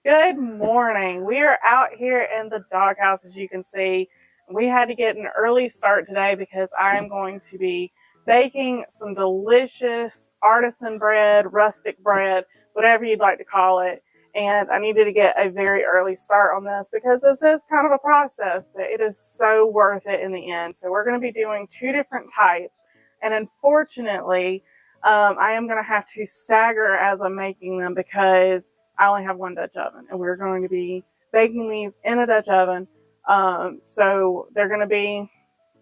Good morning. We are out here in the doghouse, as you can see. We had to get an early start today because I am going to be baking some delicious artisan bread, rustic bread, whatever you'd like to call it. And I needed to get a very early start on this because this is kind of a process, but it is so worth it in the end. So we're going to be doing two different types. And unfortunately, I am going to have to stagger as I'm making them because I only have one Dutch oven, and we're going to be baking these in a Dutch oven. So they're going to be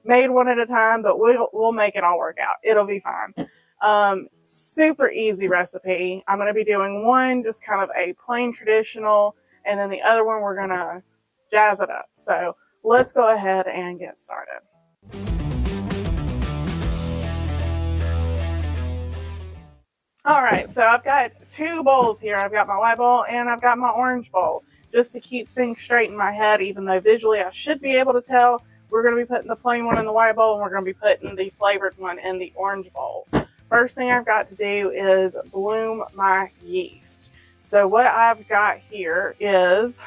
made one at a time, but we'll make it all work out. It'll be fine. Super easy recipe. I'm going to be doing one just kind of a plain traditional, and then the other one we're going to jazz it up. So let's go ahead and get started. All right, so I've got two bowls here. I've got my white bowl and I've got my orange bowl, just to keep things straight in my head, even though visually I should be able to tell. We're going to be putting the plain one in the white bowl and we're going to be putting the flavored one in the orange bowl. First thing I've got to do is bloom my yeast. So what I've got here is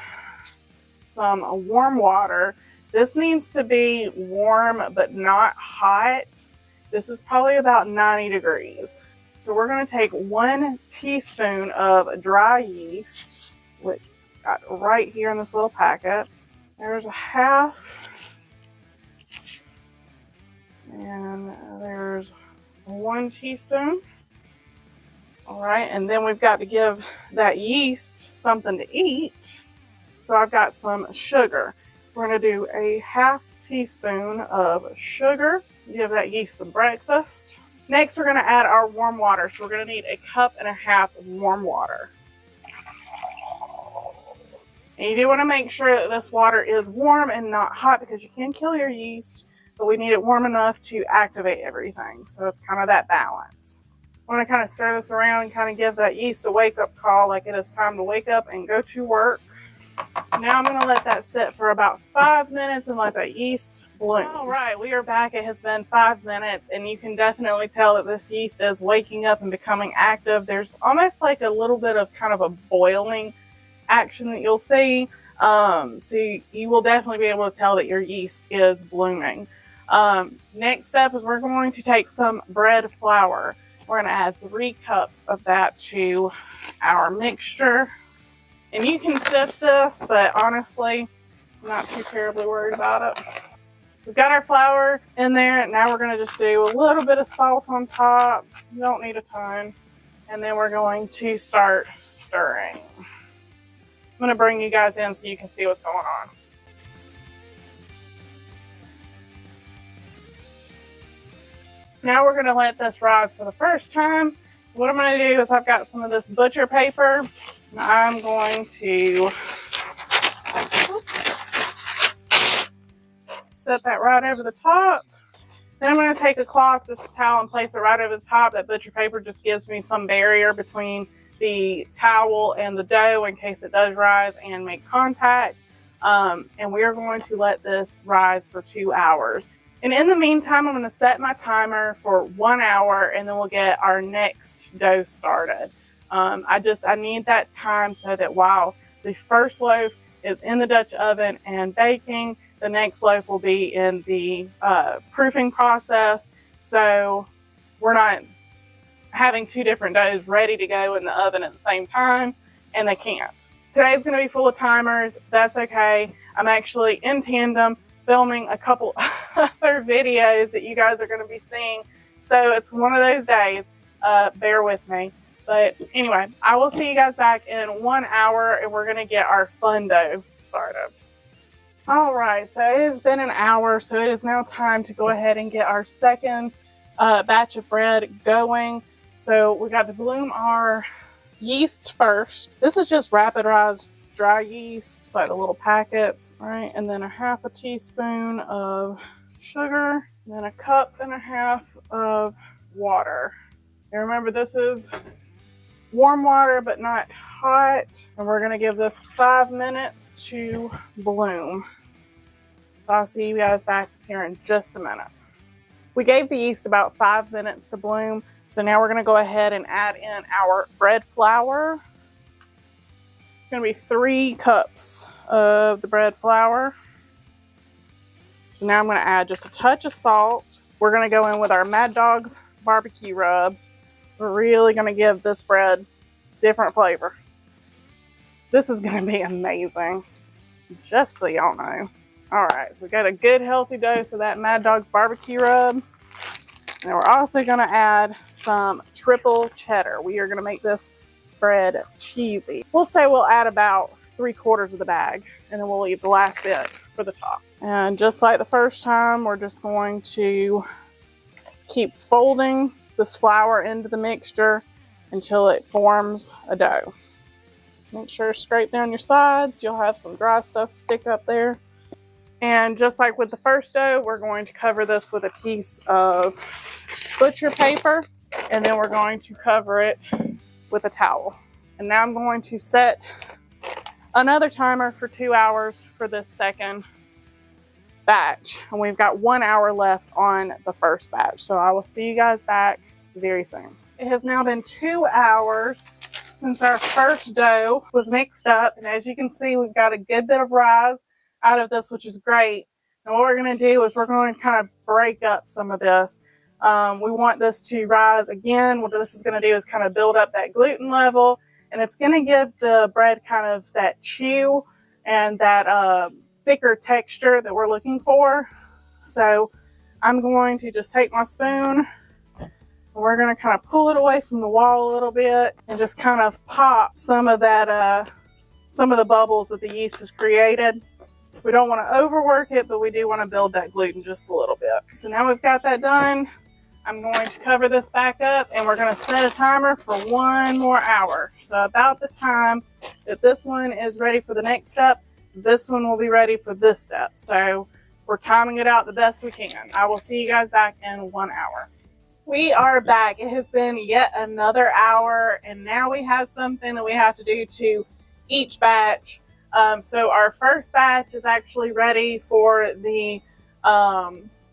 some warm water. This needs to be warm but not hot. This is probably about 90 degrees. So we're going to take 1 teaspoon of dry yeast, which I've got right here in this little packet. There's a half, and there's 1 teaspoon. All right, and then we've got to give that yeast something to eat. So I've got some sugar. We're going to do a half teaspoon of sugar, give that yeast some breakfast. Next, we're going to add our warm water. So we're going to need 1.5 cups of warm water. And you do want to make sure that this water is warm and not hot because you can kill your yeast, but we need it warm enough to activate everything. So it's kind of that balance. I want to kind of stir this around and kind of give that yeast a wake-up call, like it is time to wake up and go to work. So now I'm going to let that sit for about 5 minutes and let that yeast bloom. All right, we are back. It has been 5 minutes, and you can definitely tell that this yeast is waking up and becoming active. There's almost like a little bit of kind of a boiling action that you'll see. So you will definitely be able to tell that your yeast is blooming. Next step is we're going to take some bread flour. We're going to add 3 cups of that to our mixture. And you can sift this, but honestly, I'm not too terribly worried about it. We've got our flour in there, and now we're going to just do a little bit of salt on top. You don't need a ton. And then we're going to start stirring. I'm going to bring you guys in so you can see what's going on. Now we're going to let this rise for the first time. What I'm going to do is I've got some of this butcher paper. And I'm going to set that right over the top. Then I'm going to take a cloth, just a towel, and place it right over the top. That butcher paper just gives me some barrier between the towel and the dough in case it does rise and make contact. And we are going to let this rise for 2 hours. And in the meantime, I'm going to set my timer for 1 hour, and then we'll get our next dough started. I need that time so that while the first loaf is in the Dutch oven and baking, the next loaf will be in the proofing process. So we're not having 2 different doughs ready to go in the oven at the same time, and they can't. Today's going to be full of timers. That's okay. I'm actually in tandem filming a couple other videos that you guys are going to be seeing. So it's one of those days. Bear with me. But anyway, I will see you guys back in 1 hour, and we're going to get our fun dough started. All right, so it has been an hour, so it is now time to go ahead and get our second batch of bread going. So we got to bloom our yeast first. This is just rapid rise dry yeast, it's like the little packets, right? And then 1/2 teaspoon of sugar, then 1.5 cups of water. And remember, this is warm water, but not hot. And we're going to give this 5 minutes to bloom. So I'll see you guys back here in just a minute. We gave the yeast about 5 minutes to bloom. So now we're going to go ahead and add in our bread flour. Going to be 3 cups of the bread flour. So now I'm going to add just a touch of salt. We're going to go in with our Mad Dog's barbecue rub. We're really going to give this bread different flavor. This is going to be amazing, just so y'all know. All right, so we got a good healthy dose of that Mad Dog's barbecue rub. And we're also going to add some triple cheddar. We are going to make this bread cheesy. We'll say we'll add about 3/4 of the bag, and then we'll leave the last bit for the top. And just like the first time, we're just going to keep folding this flour into the mixture until it forms a dough. Make sure to scrape down your sides. You'll have some dry stuff stick up there. And just like with the first dough, we're going to cover this with a piece of butcher paper, and then we're going to cover it with a towel. And now I'm going to set another timer for 2 hours for this second batch. And we've got 1 hour left on the first batch. So I will see you guys back very soon. It has now been 2 hours since our first dough was mixed up. And as you can see, we've got a good bit of rise out of this, which is great. And what we're going to do is we're going to kind of break up some of this. We want this to rise again. What this is going to do is kind of build up that gluten level. And it's going to give the bread kind of that chew and that thicker texture that we're looking for. So I'm going to just take my spoon. We're going to kind of pull it away from the wall a little bit and just kind of pop some of that, some of the bubbles that the yeast has created. We don't want to overwork it, but we do want to build that gluten just a little bit. So now we've got that done. I'm going to cover this back up, and we're going to set a timer for 1 more hour. So about the time that this one is ready for the next step, this one will be ready for this step. So we're timing it out the best we can. I will see you guys back in 1 hour. We are back. It has been yet another hour, and now we have something that we have to do to each batch. So our first batch is actually ready for the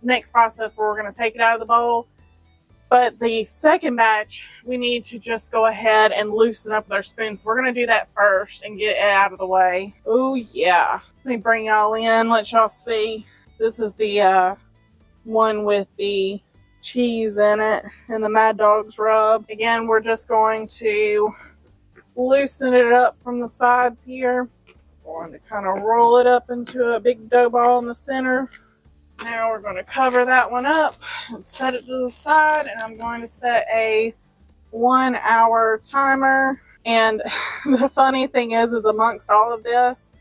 next process where we're going to take it out of the bowl. But the second batch, we need to just go ahead and loosen up with our spoons. So we're going to do that first and get it out of the way. Oh, yeah. Let me bring y'all in, let y'all see. This is the one with the cheese in it and the Mad Dog's rub. Again, we're just going to loosen it up from the sides here. Going to kind of roll it up into a big dough ball in the center. Now we're going to cover that one up and set it to the side, and I'm going to set a 1 hour timer. And the funny thing is amongst all of this,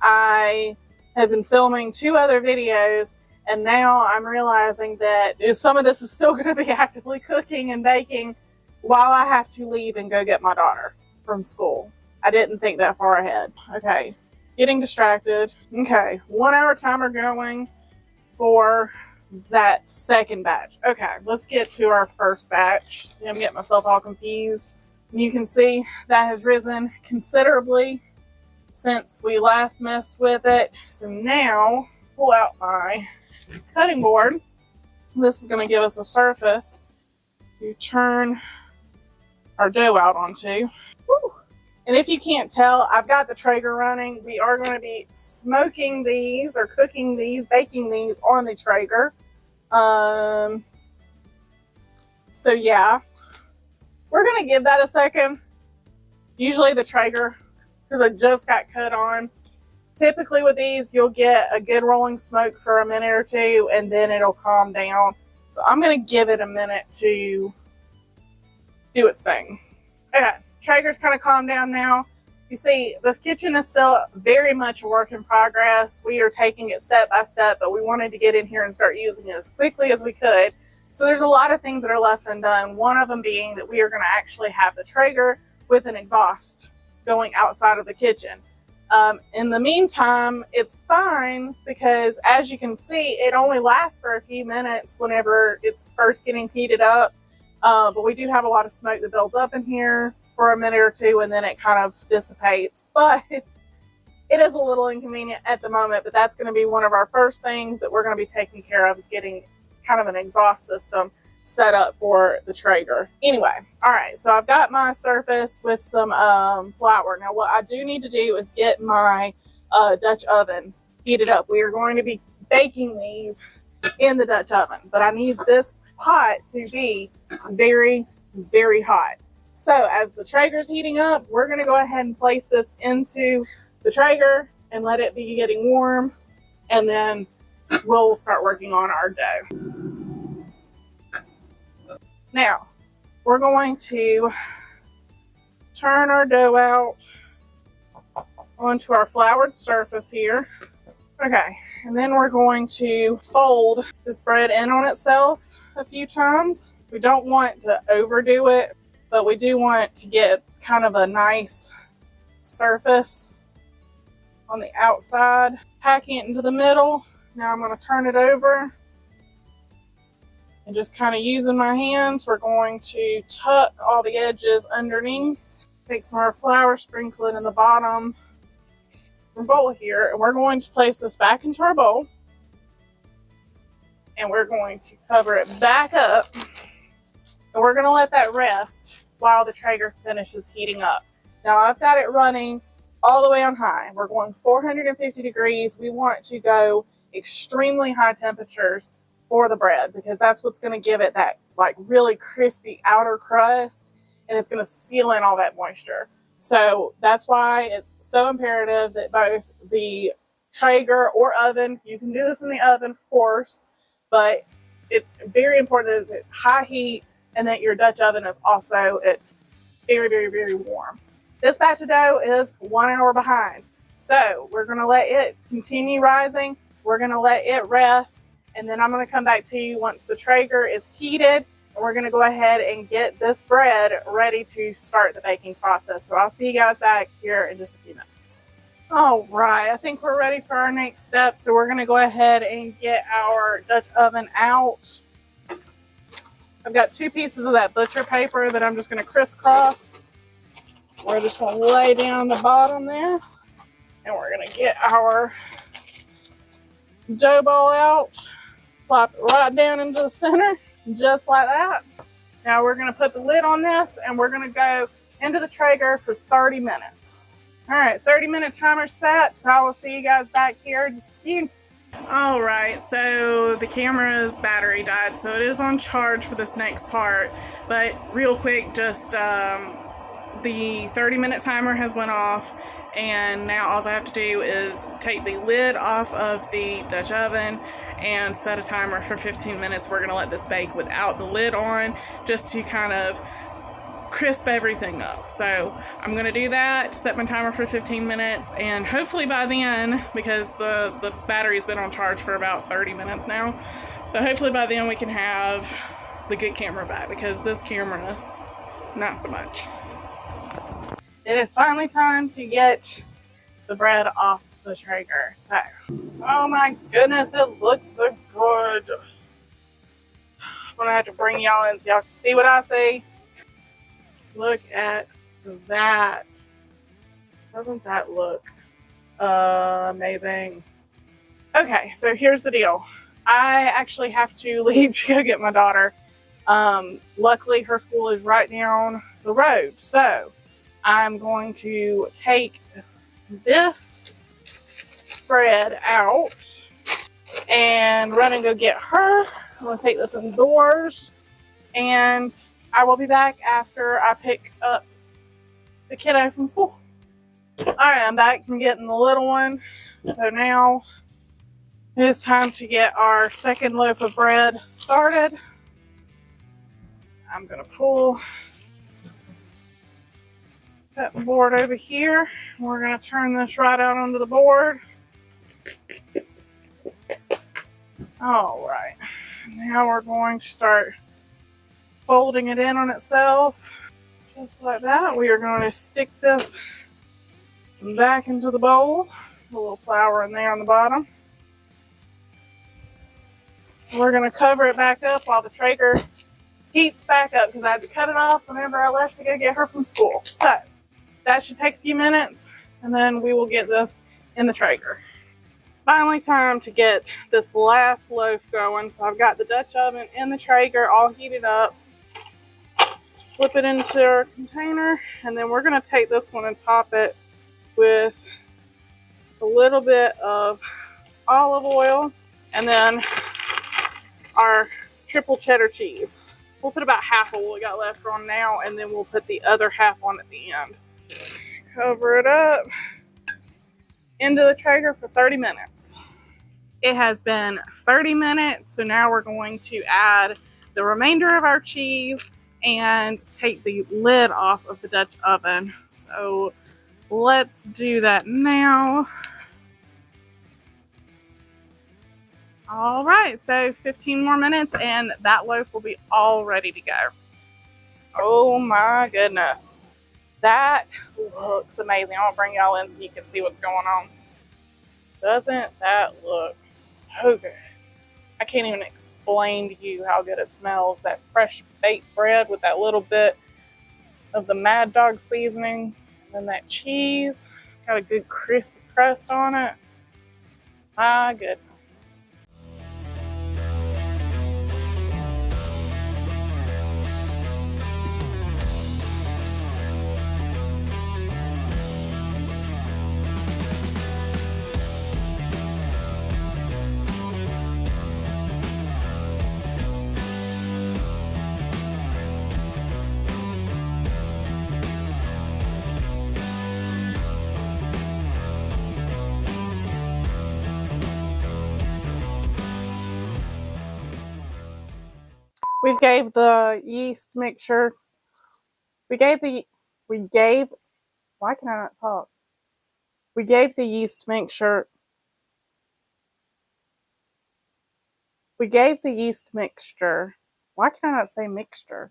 I have been filming 2 other videos, and now I'm realizing that some of this is still going to be actively cooking and baking while I have to leave and go get my daughter from school. I didn't think that far ahead. Okay, getting distracted. Okay, 1 hour timer going for that second batch. Okay, let's get to our first batch. See, I'm getting myself all confused. You can see that has risen considerably since we last messed with it. So now, pull out my cutting board. This is going to give us a surface to turn our dough out onto. Woo. And if you can't tell, I've got the Traeger running. We are going to be smoking these or cooking these, baking these on the Traeger. So yeah, we're going to give that a second. Usually the Traeger, because it just got cut on. Typically with these, you'll get a good rolling smoke for a minute or two, and then it'll calm down. So I'm going to give it a minute to do its thing. Okay. Traeger's kind of calmed down now. You see, this kitchen is still very much a work in progress. We are taking it step by step, but we wanted to get in here and start using it as quickly as we could. So there's a lot of things that are left undone. One of them being that we are going to actually have the Traeger with an exhaust going outside of the kitchen. In the meantime, it's fine because, as you can see, it only lasts for a few minutes whenever it's first getting heated up. But we do have a lot of smoke that builds up in here for a minute or two, and then it kind of dissipates. But it is a little inconvenient at the moment, but that's going to be one of our first things that we're going to be taking care of, is getting kind of an exhaust system set up for the Traeger. Anyway, all right, so I've got my surface with some flour. Now what I do need to do is get my Dutch oven heated up. We are going to be baking these in the Dutch oven, but I need this pot to be very, very hot. So as the Traeger's heating up, we're going to go ahead and place this into the Traeger and let it be getting warm, and then we'll start working on our dough. Now, we're going to turn our dough out onto our floured surface here. Okay, and then we're going to fold this bread in on itself a few times. We don't want to overdo it, but we do want to get kind of a nice surface on the outside. Packing it into the middle. Now I'm going to turn it over. And just kind of using my hands, we're going to tuck all the edges underneath. Take some of our flour, sprinkle it in the bottom bowl here, and we're going to place this back into our bowl, and we're going to cover it back up, and we're going to let that rest while the Traeger finishes heating up. Now I've got it running all the way on high. We're going 450 degrees. We want to go extremely high temperatures for the bread because that's what's going to give it that like really crispy outer crust, and it's going to seal in all that moisture. So that's why it's so imperative that both the Traeger or oven, you can do this in the oven, of course, but it's very important that it's at high heat and that your Dutch oven is also at very, very, very warm. This batch of dough is 1 hour behind. So we're going to let it continue rising. We're going to let it rest. And then I'm going to come back to you once the Traeger is heated. And we're going to go ahead and get this bread ready to start the baking process. So I'll see you guys back here in just a few minutes. All right, I think we're ready for our next step. So we're going to go ahead and get our Dutch oven out. I've got 2 pieces of that butcher paper that I'm just going to crisscross. We're just going to lay down the bottom there. And we're going to get our dough ball out. Plop it right down into the center. Just like that. Now we're going to put the lid on this and we're going to go into the Traeger for 30 minutes. All right, 30-minute timer set. So I will see you guys back here in just a few. All right, so the camera's battery died, so it is on charge for this next part. But real quick, just the 30-minute timer has went off, and now all I have to do is take the lid off of the Dutch oven and set a timer for 15 minutes. We're going to let this bake without the lid on just to kind of crisp everything up. So I'm going to do that, set my timer for 15 minutes, and hopefully by then, because the battery's been on charge for about 30 minutes now, but hopefully by then we can have the good camera back, because this camera, not so much. It is finally time to get the bread off the Traeger. So, oh my goodness, it looks so good. I'm gonna have to bring y'all in so y'all can see what I see. Look at that. Doesn't that look amazing? Okay, so here's the deal. I actually have to leave to go get my daughter. Luckily, her school is right down the road. So I'm going to take this bread out and run and go get her. I'm going to take this indoors, and I will be back after I pick up the kiddo from school. All right, I'm back from getting the little one. So now it is time to get our second loaf of bread started. I'm going to pull that board over here. We're going to turn this right out onto the board. All right. Now we're going to start folding it in on itself. Just like that. We are going to stick this back into the bowl. A little flour in there on the bottom. We're going to cover it back up while the Traeger heats back up, because I had to cut it off whenever I left to go get her from school. So that should take a few minutes, and then we will get this in the Traeger. Finally time to get this last loaf going. So I've got the Dutch oven and the Traeger all heated up. Let's flip it into our container, and then we're going to take this one and top it with a little bit of olive oil and then our triple cheddar cheese. We'll put about half of what we got left on now, and then we'll put the other half on at the end. Cover it up. Into the Traeger for 30 minutes. It has been 30 minutes, so now we're going to add the remainder of our cheese and take the lid off of the Dutch oven. So let's do that now. All right, so 15 more minutes and that loaf will be all ready to go. Oh my goodness. That looks amazing. I'll bring y'all in so you can see what's going on. Doesn't that look so good? I can't even explain to you how good it smells. That fresh baked bread with that little bit of the Mad Dog seasoning. And then that cheese. Got a good crispy crust on it. My goodness. We gave the yeast mixture. Why can I not talk? We gave the yeast mixture. Why can I not say mixture?